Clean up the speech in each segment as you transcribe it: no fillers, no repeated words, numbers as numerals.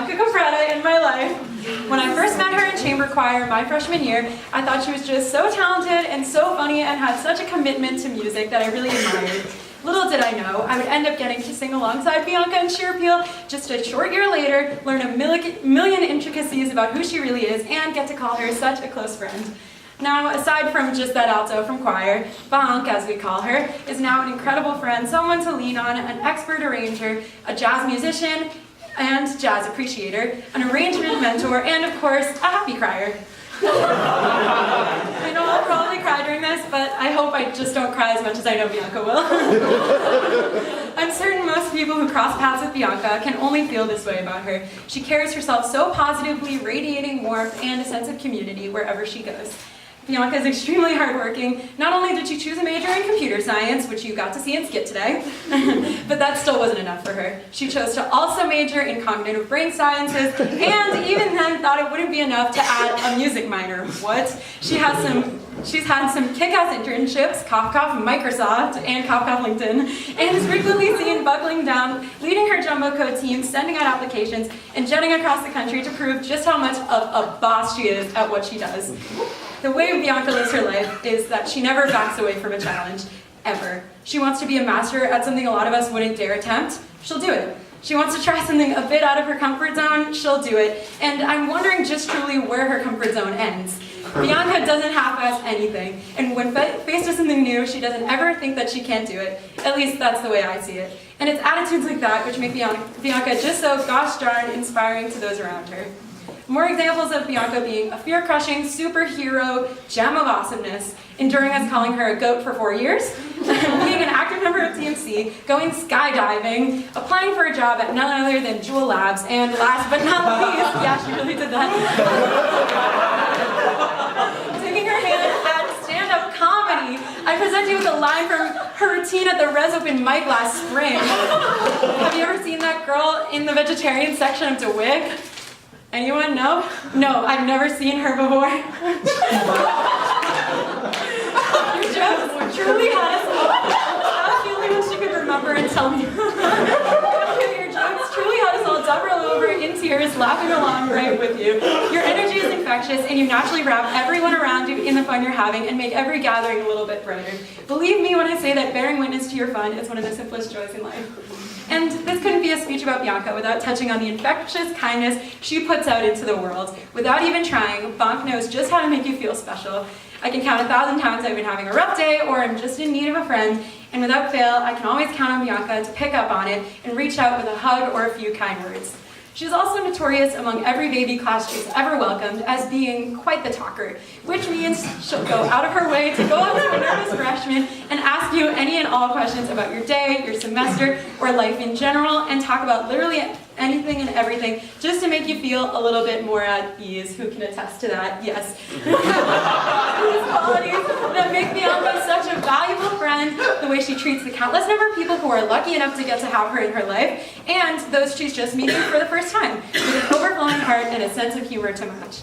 Bianca in my life. When I first met her in chamber choir my freshman year, I thought she was just so talented and so funny and had such a commitment to music that I really admired. Little did I know, I would end up getting to sing alongside Bianca in Sheer Appeal just a short year later, learn a million intricacies about who she really is, and get to call her such a close friend. Now, aside from just that alto from choir, Bianca, as we call her, is now an incredible friend, someone to lean on, an expert arranger, a jazz musician and jazz appreciator, an arrangement mentor, and of course, a happy crier. I know I'll probably cry during this, but I hope I just don't cry as much as I know Bianca will. I'm certain most people who cross paths with Bianca can only feel this way about her. She carries herself so positively, radiating warmth and a sense of community wherever she goes. Bianca is extremely hardworking. Not only did she choose a major in computer science, which you got to see in Skit today, but that still wasn't enough for her. She chose to also major in cognitive brain sciences, and even then thought it wouldn't be enough to add a music minor. What? She's had some kick-ass internships, cough cough Microsoft and cough cough LinkedIn, and is frequently seen buckling down, leading her jumbo code team, sending out applications, and jetting across the country to prove just how much of a boss she is at what she does. The way Bianca lives her life is that she never backs away from a challenge, ever. She wants to be a master at something a lot of us wouldn't dare attempt. She'll do it. She wants to try something a bit out of her comfort zone. She'll do it. And I'm wondering just truly where her comfort zone ends. Bianca doesn't half-ass anything, and when faced with something new, she doesn't ever think that she can't do it. At least that's the way I see it. And it's attitudes like that which make Bianca just so gosh darn inspiring to those around her. More examples of Bianca being a fear-crushing superhero gem of awesomeness, enduring us calling her a goat for 4 years, being an active member of TMC, going skydiving, applying for a job at none other than Jewel Labs, and last but not least, yeah, she really did that, taking her hand at stand-up comedy. I present you with a line from her routine at the Res Open mic last spring. Have you ever seen that girl in the vegetarian section of DeWitt? Anyone? No? No, I've never seen her before. Your jokes truly had us all. I really wish you could remember and tell me. Your jokes truly had us all double over in tears, laughing along right with you. Your energy is infectious, and you naturally wrap everyone around you in the fun you're having and make every gathering a little bit brighter. Believe me when I say that bearing witness to your fun is one of the simplest joys in life. And this couldn't be a speech about Bianca without touching on the infectious kindness she puts out into the world. Without even trying, Bonk knows just how to make you feel special. I can count 1,000 times I've been having a rough day or I'm just in need of a friend, and without fail, I can always count on Bianca to pick up on it and reach out with a hug or a few kind words. She's also notorious among every baby class she's ever welcomed as being quite the talker, which means she'll go out of her way to go up to a nervous freshman and ask you any and all questions about your day, your semester, or life in general, and talk about literally anything and everything just to make you feel a little bit more at ease. Who can attest to that? Yes. These qualities that make Bianca such a valuable friend, the way she treats the countless number of people who are lucky enough to get to have her in her life, and those she's just meeting for the first time, with an overflowing heart and a sense of humor to match.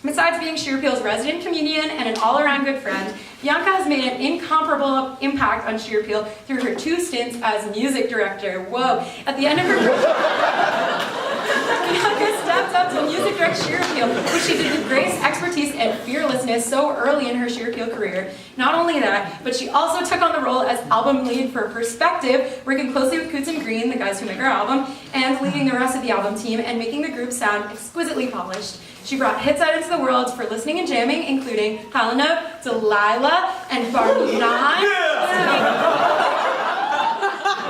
Besides being Sheer Appeal's resident comedian and an all-around good friend, Bianca has made an incomparable impact on Sheer Appeal through her 2 stints as music director. Whoa! At the end of her Bianca stepped up to music direct Sheer Appeal, which she did with grace, expertise, and fearlessness so early in her Sheer Appeal career. Not only that, but she also took on the role as album lead for Perspective, working closely with Coots and Green, the guys who make our album, and leading the rest of the album team and making the group sound exquisitely polished. She brought hits out into the world for listening and jamming, including Helena, Delilah, and Barbie 9.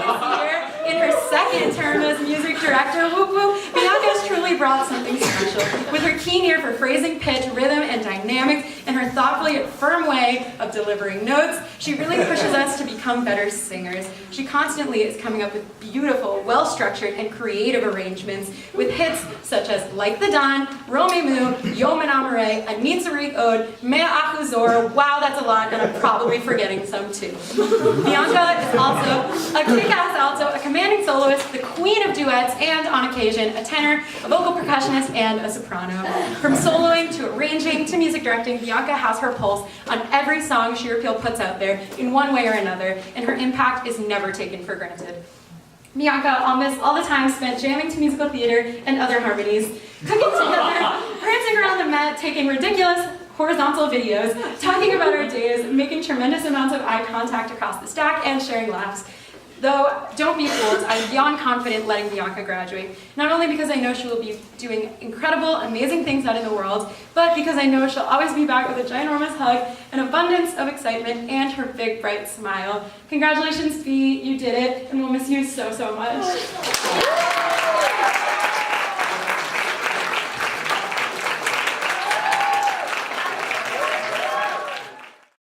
This year, in her second term as music director, whoop whoop, Bianca has truly brought something special. With her keen ear for phrasing, pitch, rhythm, and dynamics, and her thoughtful yet firm way of delivering notes, she really pushes us to become better singers. She constantly is coming up with beautiful, well-structured, and creative arrangements with hits such as Like the Dawn, Romy Moo, Yo Menamare, Anit Sarik Ode, Mea Achuzor. Wow, that's a lot, and I'm probably forgetting some too. Bianca is also a kick-ass alto, a commanding soloist, the queen of duets, and on occasion, a tenor, a vocal percussionist, and a soprano. From soloing to arranging to music directing, Bianca has her pulse on every song Sheer Appeal puts out there in one way or another, and her impact is never taken for granted. Bianca, I'll miss all the time spent jamming to musical theater and other harmonies, cooking together, prancing around the Met, taking ridiculous horizontal videos, talking about our days, making tremendous amounts of eye contact across the stack, and sharing laughs. Though, don't be fooled, I'm beyond confident letting Bianca graduate. Not only because I know she will be doing incredible, amazing things out in the world, but because I know she'll always be back with a ginormous hug, an abundance of excitement, and her big, bright smile. Congratulations, Bea, you did it, and we'll miss you so, so much.